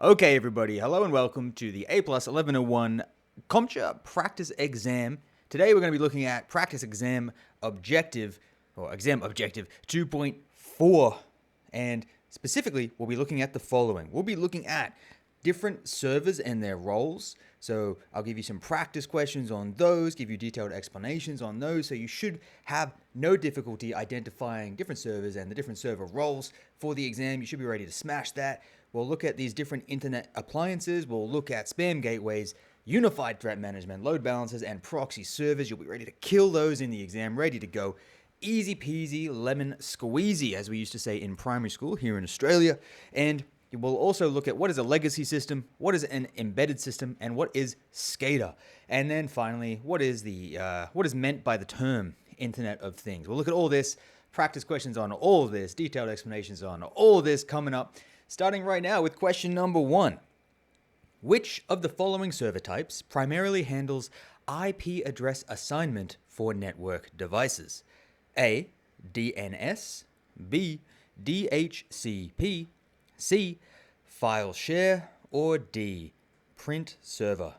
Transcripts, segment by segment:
Okay, everybody, hello and welcome to the A+ 1101 CompTIA practice exam. Today we're going to be looking at practice exam objective, or exam objective 2.4, and specifically we'll be looking at the following. We'll be looking at different servers and their roles. So I'll give you some practice questions on those, give you detailed explanations on those, so you should have no difficulty identifying different servers and the different server roles for the exam. You should be ready to smash that. We'll look at these different internet appliances. We'll look at spam gateways, unified threat management, load balancers, and proxy servers. You'll be ready to kill those in the exam, ready to go. Easy peasy, lemon squeezy, as we used to say in primary school here in Australia. And we'll also look at what is a legacy system, what is an embedded system, and what is SCADA. And then finally, what is meant by the term Internet of Things. We'll look at all this, practice questions on all of this, detailed explanations on all of this coming up. Starting right now with question number 1. Which of the following server types primarily handles IP address assignment for network devices? A. DNS, B. DHCP, C. File share, or D. Print server?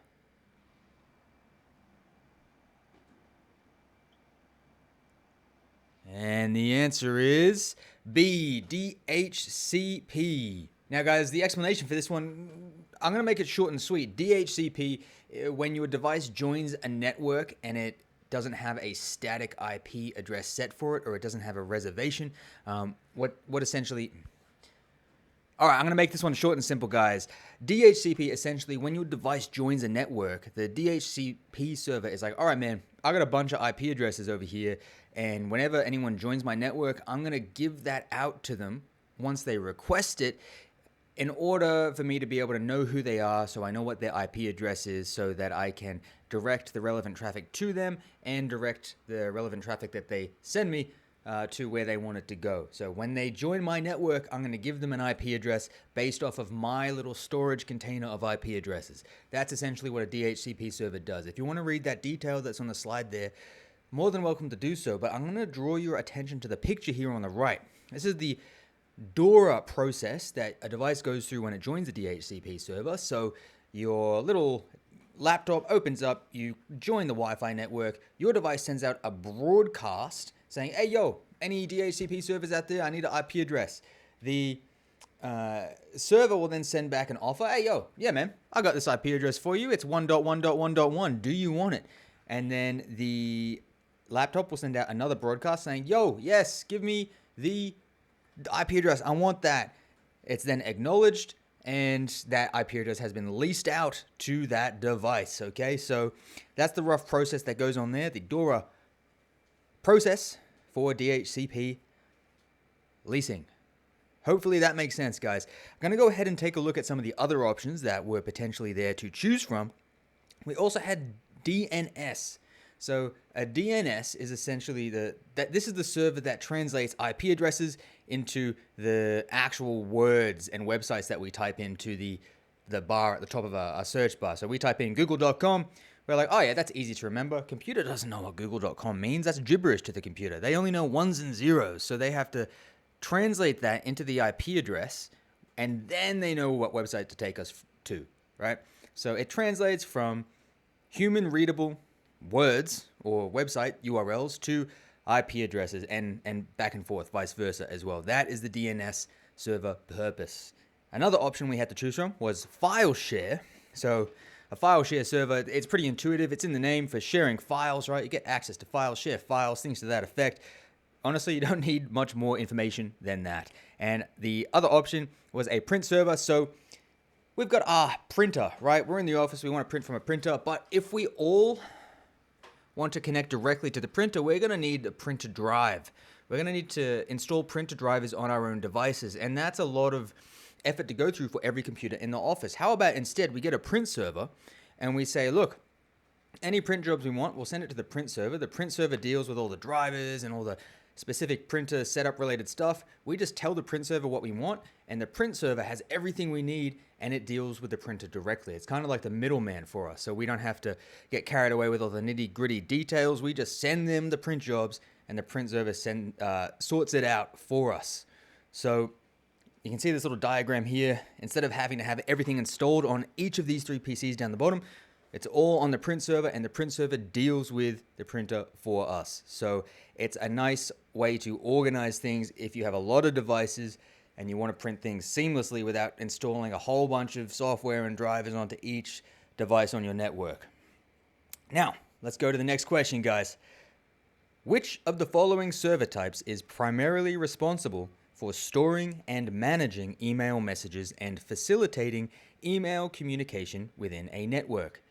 And the answer is B, DHCP. Now, guys, the explanation for this one, I'm going to make it short and sweet. DHCP, when your device joins a network and it doesn't have a static IP address set for it, or it doesn't have a reservation, what essentially... All right, I'm going to make this one short and simple, guys. DHCP, essentially, when your device joins a network, the DHCP server is like, all right, man, I got a bunch of IP addresses over here, and whenever anyone joins my network, I'm going to give that out to them once they request it in order for me to be able to know who they are, so I know what their IP address is, so that I can direct the relevant traffic to them and direct the relevant traffic that they send me to where they want it to go. So when they join my network, I'm going to give them an IP address based off of my little storage container of IP addresses. That's essentially what a DHCP server does. If you want to read that detail that's on the slide there, more than welcome to do so, but I'm going to draw your attention to the picture here on the right. This is the DORA process that a device goes through when it joins a DHCP server. So your little laptop opens up, you join the Wi-Fi network, your device sends out a broadcast saying, hey, yo, any DHCP servers out there? I need an IP address. The server will then send back an offer. Hey, yo, yeah, man, I got this IP address for you. It's 1.1.1.1. Do you want it? And then the laptop will send out another broadcast saying, yo, yes, give me the IP address. I want that. It's then acknowledged, and that IP address has been leased out to that device. Okay, so that's the rough process that goes on there. The DORA process for DHCP leasing. Hopefully that makes sense, guys. I'm going to go ahead and take a look at some of the other options that were potentially there to choose from. We also had DNS. So a DNS is essentially this is the server that translates IP addresses into the actual words and websites that we type into the bar at the top of a search bar. So we type in google.com. We're like, oh yeah, that's easy to remember. Computer doesn't know what google.com means. That's gibberish to the computer. They only know ones and zeros. So they have to translate that into the IP address, and then they know what website to take us to, right? So it translates from human readable words or website URLs to IP addresses and back and forth, vice versa as well. That is the DNS server purpose. Another option we had to choose from was file share. So a file share server, it's pretty intuitive. It's in the name for sharing files, right? You get access to files, share files, things to that effect. Honestly, you don't need much more information than that. And the other option was a print server. So we've got our printer, right? We're in the office. We want to print from a printer. But if we all want to connect directly to the printer, we're going to need a printer drive. We're going to need to install printer drivers on our own devices. And that's a lot of effort to go through for every computer in the office. How about instead we get a print server and we say, look, any print jobs we want, we'll send it to the print server. The print server deals with all the drivers and all the specific printer setup related stuff. We just tell the print server what we want, and the print server has everything we need, and it deals with the printer directly. It's kind of like the middleman for us, so we don't have to get carried away with all the nitty gritty details. We just send them the print jobs, and the print server sorts it out for us. So you can see this little diagram here. Instead of having to have everything installed on each of these 3 PCs down the bottom, it's all on the print server, and the print server deals with the printer for us. So it's a nice way to organize things if you have a lot of devices and you want to print things seamlessly without installing a whole bunch of software and drivers onto each device on your network. Now, let's go to the next question, guys. Which of the following server types is primarily responsible for storing and managing email messages and facilitating email communication within a network?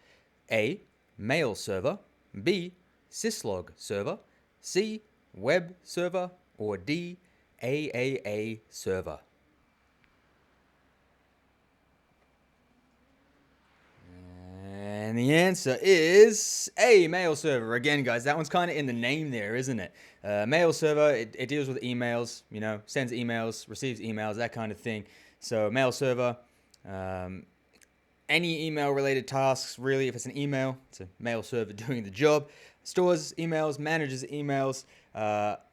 A. Mail server. B. Syslog server. C. Web server. Or D. AAA server. And the answer is A. Mail server. Again, guys, that one's kind of in the name there, isn't it? Mail server, it deals with emails, you know, sends emails, receives emails, that kind of thing. So mail server, any email-related tasks, really, if it's an email, it's a mail server doing the job. Stores emails, manages emails,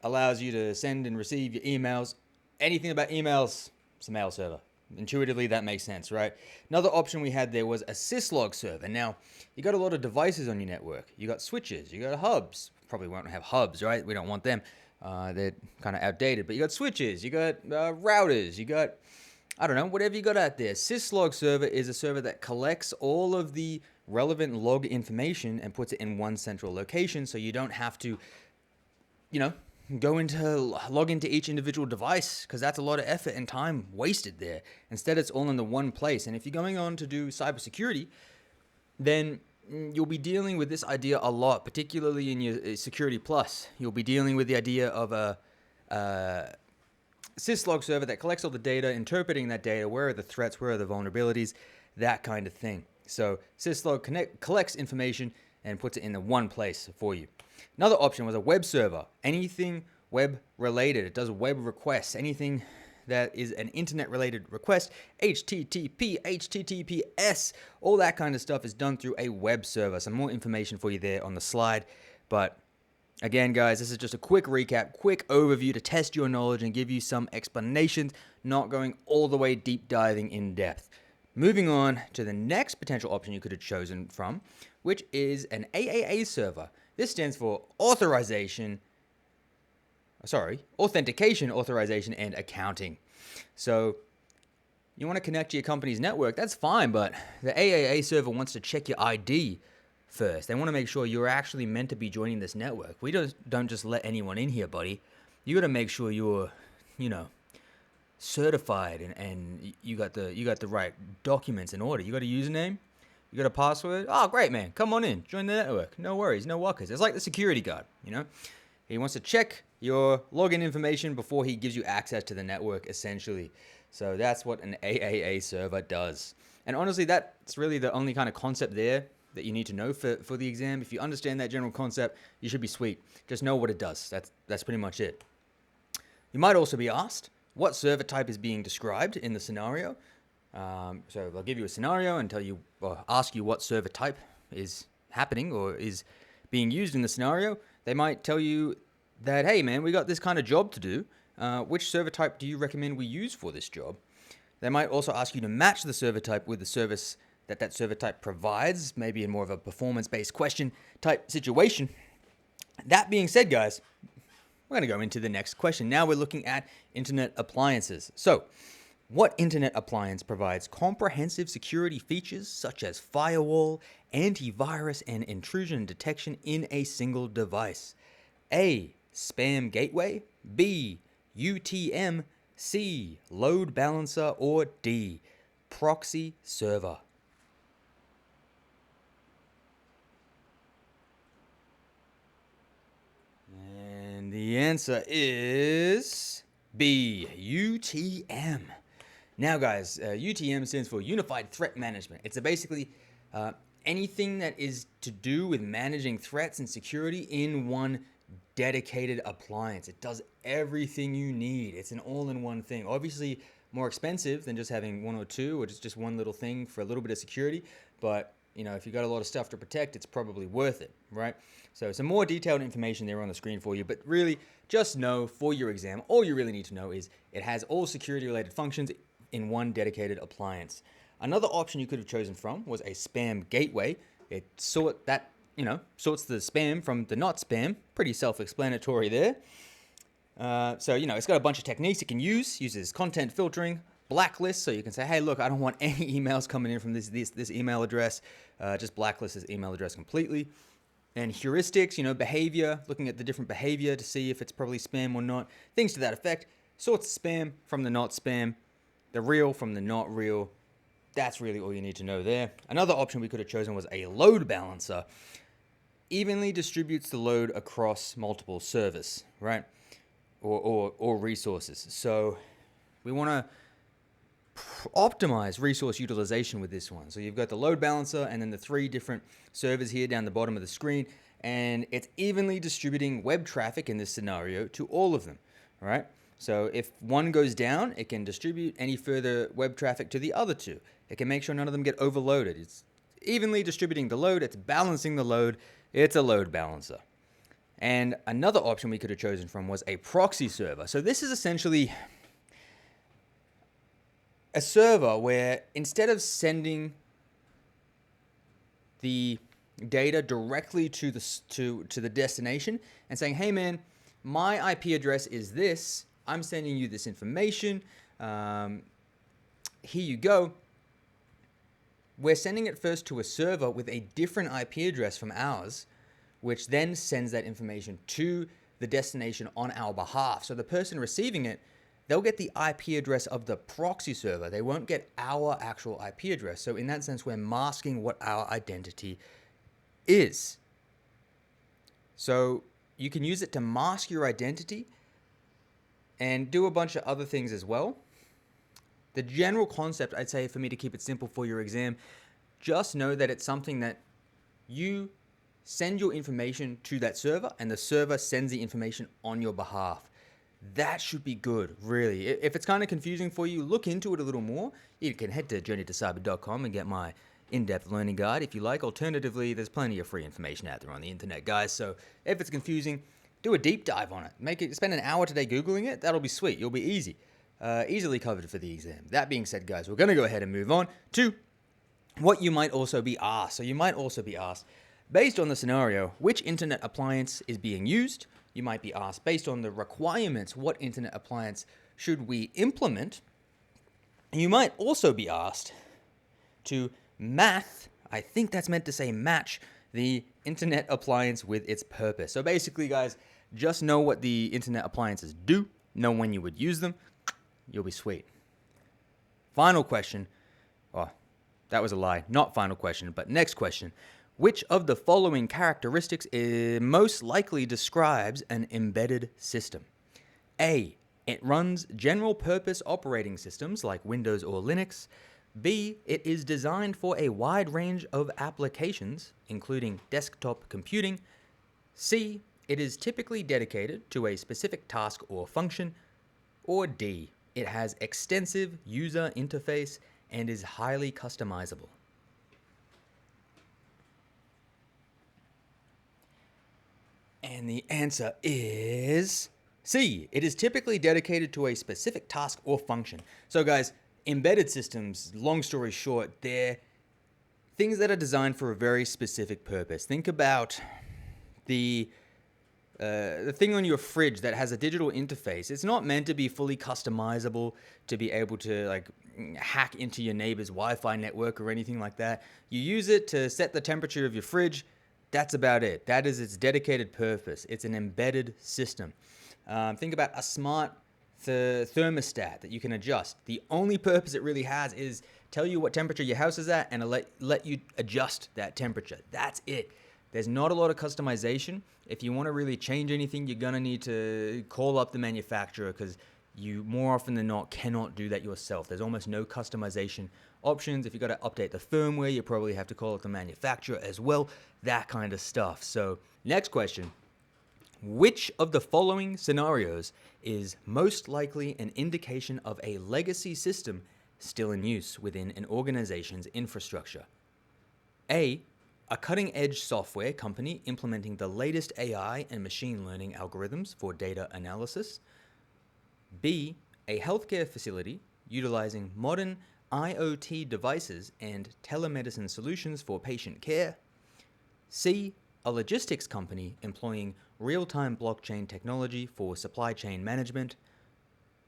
allows you to send and receive your emails. Anything about emails, it's a mail server. Intuitively, that makes sense, right? Another option we had there was a syslog server. Now, you got a lot of devices on your network. You got switches, you got hubs. Probably won't have hubs, right? We don't want them. They're kind of outdated. But you got switches, you got routers, you got, I don't know, whatever you got out there. Syslog server is a server that collects all of the relevant log information and puts it in one central location, so you don't have to, you know, log into each individual device, because that's a lot of effort and time wasted there. Instead, it's all in the one place. And if you're going on to do cybersecurity, then you'll be dealing with this idea a lot, particularly in your Security Plus. You'll be dealing with the idea of a syslog server that collects all the data, interpreting that data, where are the threats, where are the vulnerabilities, that kind of thing. So syslog collects information and puts it in the one place for you. Another option was a web server. Anything web related. It does web requests. Anything that is an internet related request, HTTP, HTTPS, all that kind of stuff is done through a web server. Some more information for you there on the slide. But again, guys, this is just a quick recap, quick overview to test your knowledge and give you some explanations, not going all the way deep diving in depth. Moving on to the next potential option you could have chosen from, which is an AAA server. This stands for Authentication, Authorization, and Accounting. So you want to connect to your company's network, that's fine, but the AAA server wants to check your ID first. They want to make sure you're actually meant to be joining this network. We don't just let anyone in here, buddy. You got to make sure you're, certified and you got the right documents in order. You got a username, you got a password. Oh, great, man. Come on in, join the network. No worries, no walkers. It's like the security guard, He wants to check your login information before he gives you access to the network, essentially. So that's what an AAA server does. And honestly, that's really the only kind of concept there that you need to know for the exam. If you understand that general concept, you should be sweet. Just know what it does. That's pretty much it. You might also be asked, what server type is being described in the scenario? So they'll give you a scenario and ask you what server type is happening or is being used in the scenario. They might tell you that, hey man, we got this kind of job to do. Which server type do you recommend we use for this job? They might also ask you to match the server type with the service that server type provides, maybe in more of a performance-based question type situation. That being said, guys, we're going to go into the next question. Now we're looking at internet appliances. So, what internet appliance provides comprehensive security features such as firewall, antivirus, and intrusion detection in a single device? A. Spam gateway. B. UTM. C. Load balancer. Or D. Proxy server. And the answer is B. UTM. Now, guys, UTM stands for Unified Threat Management. It's basically anything that is to do with managing threats and security in one dedicated appliance. It does everything you need. It's an all-in-one thing. Obviously, more expensive than just having one or two, or just one little thing for a little bit of security. But, you know, if you've got a lot of stuff to protect, it's probably worth it, right? So some more detailed information there on the screen for you, but really just know for your exam, all you really need to know is it has all security related functions in one dedicated appliance. Another option you could have chosen from was a spam gateway. It sorts the spam from the not spam. Pretty self-explanatory there. So, you know, it's got a bunch of techniques it can use. Uses content filtering, blacklist, so you can say, hey, look, I don't want any emails coming in from this email address. Just blacklist this email address completely. And heuristics, you know, behavior, looking at the different behavior to see if it's probably spam or not. Things to that effect. Sorts spam from the not spam, the real from the not real. That's really all you need to know there. Another option we could have chosen was a load balancer. Evenly distributes the load across multiple servers, right? Or resources. So we want to optimize resource utilization with this one. So you've got the load balancer and then the 3 different servers here down the bottom of the screen, and it's evenly distributing web traffic in this scenario to all of them, right? So if one goes down, it can distribute any further web traffic to the other 2. It can make sure none of them get overloaded. It's evenly distributing the load. It's balancing the load. It's a load balancer. And another option we could have chosen from was a proxy server. So this is essentially a server where instead of sending the data directly to the destination and saying, hey man, my IP address is this, I'm sending you this information, here you go. We're sending it first to a server with a different IP address from ours, which then sends that information to the destination on our behalf. So the person receiving it, they'll get the IP address of the proxy server. They won't get our actual IP address. So in that sense, we're masking what our identity is. So you can use it to mask your identity and do a bunch of other things as well. The general concept, I'd say, for me to keep it simple for your exam, just know that it's something that you send your information to that server and the server sends the information on your behalf. That should be good, really. If it's kind of confusing for you, look into it a little more. You can head to journeytocyber.com and get my in-depth learning guide if you like. Alternatively, there's plenty of free information out there on the internet, guys. So if it's confusing, do a deep dive on it. Spend an hour today Googling it. That'll be sweet. You'll be easily covered for the exam. That being said, guys, we're going to go ahead and move on to what you might also be asked. So you might also be asked, based on the scenario, which internet appliance is being used? You might be asked, based on the requirements, what internet appliance should we implement? And you might also be asked to I think that's meant to say match, the internet appliance with its purpose. So basically, guys, just know what the internet appliances do, know when you would use them, you'll be sweet. Final question. Oh, that was a lie. Not final question, but next question. Which of the following characteristics most likely describes an embedded system? A, it runs general purpose operating systems like Windows or Linux. B, it is designed for a wide range of applications, including desktop computing. C, it is typically dedicated to a specific task or function. Or D, it has extensive user interface and is highly customizable. And the answer is C. It is typically dedicated to a specific task or function. So guys, embedded systems, long story short, they're things that are designed for a very specific purpose. Think about the thing on your fridge that has a digital interface. It's not meant to be fully customizable to be able to like hack into your neighbor's Wi-Fi network or anything like that. You use it to set the temperature of your fridge. That's about it. That is its dedicated purpose. It's an embedded system. Think about a smart thermostat that you can adjust. The only purpose it really has is tell you what temperature your house is at and let you adjust that temperature. That's it. There's not a lot of customization. If you want to really change anything, you're going to need to call up the manufacturer because you more often than not cannot do that yourself. There's almost no customization options. If you got to update the firmware, you probably have to call up the manufacturer as well. That kind of stuff. So next question. Which of the following scenarios is most likely an indication of a legacy system still in use within an organization's infrastructure? A cutting-edge software company implementing the latest AI and machine learning algorithms for data analysis. B, a healthcare facility utilizing modern IoT devices and telemedicine solutions for patient care. C, a logistics company employing real-time blockchain technology for supply chain management.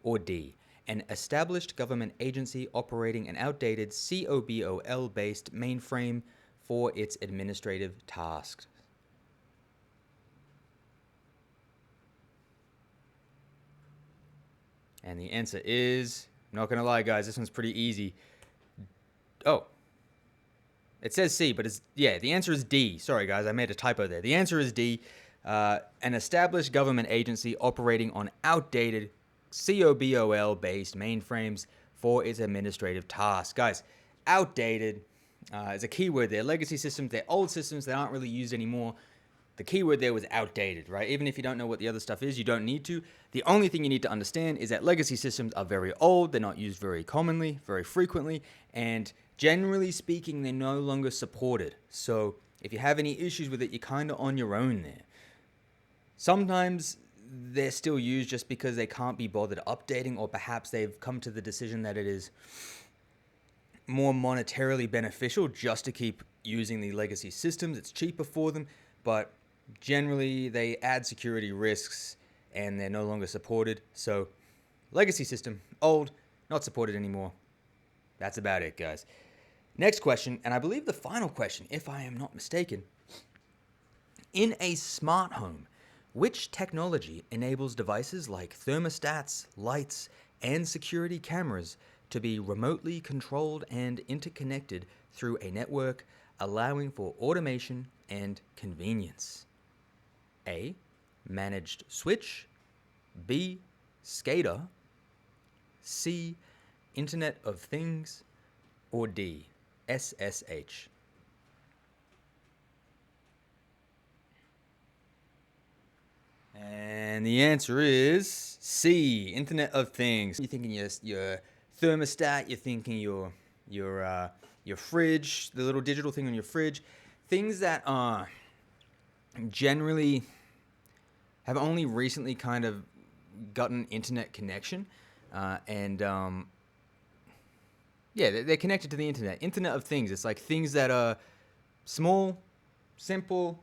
Or D, an established government agency operating an outdated COBOL-based mainframe for its administrative tasks. And the answer is, I'm not going to lie, guys, this one's pretty easy. Oh, it says C, but the answer is D. Sorry, guys, I made a typo there. The answer is D, an established government agency operating on outdated COBOL-based mainframes for its administrative tasks. Guys, outdated is a keyword there. Legacy systems, they're old systems, they aren't really used anymore. The keyword there was outdated, right? Even if you don't know what the other stuff is, you don't need to. The only thing you need to understand is that legacy systems are very old, they're not used very commonly, very frequently, and generally speaking, they're no longer supported. So if you have any issues with it, you're kind of on your own there. Sometimes they're still used just because they can't be bothered updating, or perhaps they've come to the decision that it is more monetarily beneficial just to keep using the legacy systems. It's cheaper for them, but generally they add security risks and they're no longer supported. So legacy system, old, not supported anymore. That's about it, guys. Next question, and I believe the final question, if I am not mistaken. In a smart home, which technology enables devices like thermostats, lights, and security cameras to be remotely controlled and interconnected through a network, allowing for automation and convenience? A, managed switch. B, SCADA. C, Internet of Things. Or D, SSH. And the answer is C, Internet of Things. You're thinking your thermostat, you're thinking your fridge, the little digital thing on your fridge, things that generally have only recently kind of gotten internet connection, they're connected to the internet. Internet of Things. It's like things that are small, simple,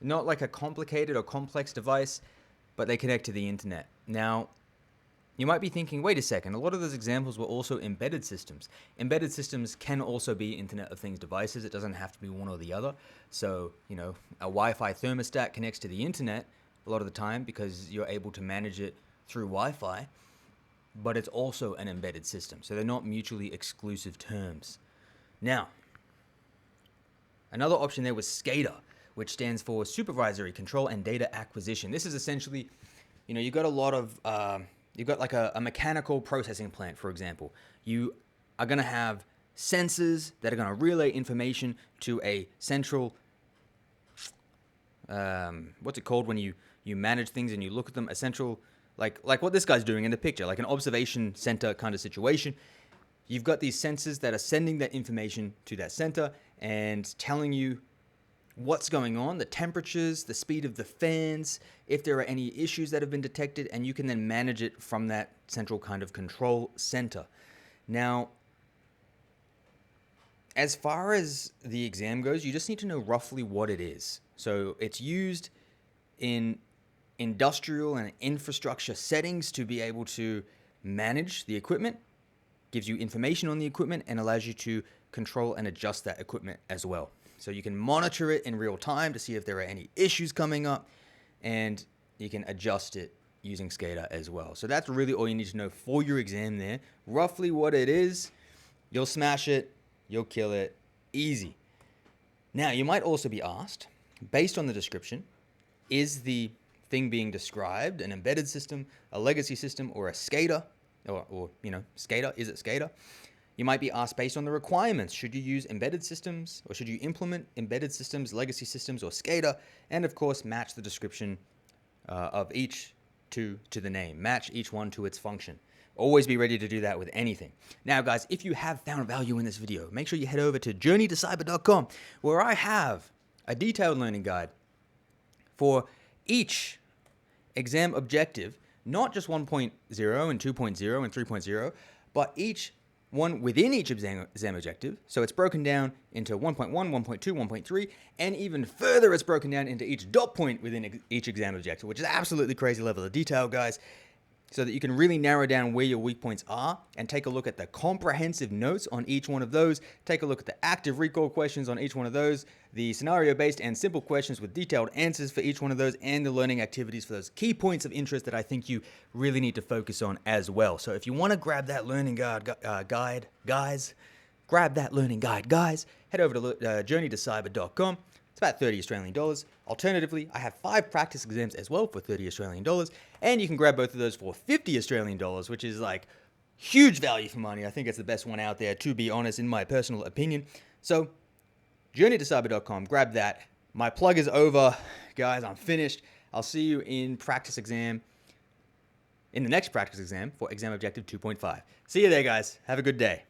not like a complicated or complex device, but they connect to the internet. Now, you might be thinking, wait a second, a lot of those examples were also embedded systems. Embedded systems can also be Internet of Things devices. It doesn't have to be one or the other. So, a Wi-Fi thermostat connects to the internet a lot of the time because you're able to manage it through Wi-Fi, but it's also an embedded system. So they're not mutually exclusive terms. Now, another option there was SCADA, which stands for Supervisory Control and Data Acquisition. This is essentially, you've got a lot of, you've got like a mechanical processing plant, for example. You are going to have sensors that are going to relay information to a central, what's it called when you manage things and you look at them, a central, like what this guy's doing in the picture, like an observation center kind of situation. You've got these sensors that are sending that information to that center and telling you what's going on, the temperatures, the speed of the fans, if there are any issues that have been detected, and you can then manage it from that central kind of control center. Now, as far as the exam goes, you just need to know roughly what it is. So it's used in industrial and infrastructure settings to be able to manage the equipment, gives you information on the equipment, and allows you to control and adjust that equipment as well. So you can monitor it in real time to see if there are any issues coming up, and you can adjust it using SCADA as well. So that's really all you need to know for your exam there. Roughly what it is, you'll smash it, you'll kill it, easy. Now, you might also be asked, based on the description, is the thing being described an embedded system, a legacy system, or a SCADA? Or SCADA, is it SCADA? You might be asked based on the requirements, should you use embedded systems, or should you implement embedded systems, legacy systems, or SCADA? And of course, match the description of each to the name. Match each one to its function. Always be ready to do that with anything. Now, guys, if you have found value in this video, make sure you head over to journeytocyber.com, where I have a detailed learning guide for each exam objective, not just 1.0 and 2.0 and 3.0, but each one within each exam objective. So it's broken down into 1.1, 1.2, 1.3, and even further it's broken down into each dot point within each exam objective, which is absolutely crazy level of detail, guys, so that you can really narrow down where your weak points are and take a look at the comprehensive notes on each one of those, take a look at the active recall questions on each one of those, the scenario-based and simple questions with detailed answers for each one of those, and the learning activities for those key points of interest that I think you really need to focus on as well. So if you want to grab that learning guide, guys, head over to journeytocyber.com. It's about 30 Australian dollars. Alternatively, I have 5 practice exams as well for 30 Australian dollars, and you can grab both of those for 50 Australian dollars, which is like huge value for money. I think it's the best one out there, to be honest, in my personal opinion. So, journeytocyber.com, grab that. My plug is over, guys. I'm finished. I'll see you in the next practice exam for exam objective 2.5. See you there, guys. Have a good day.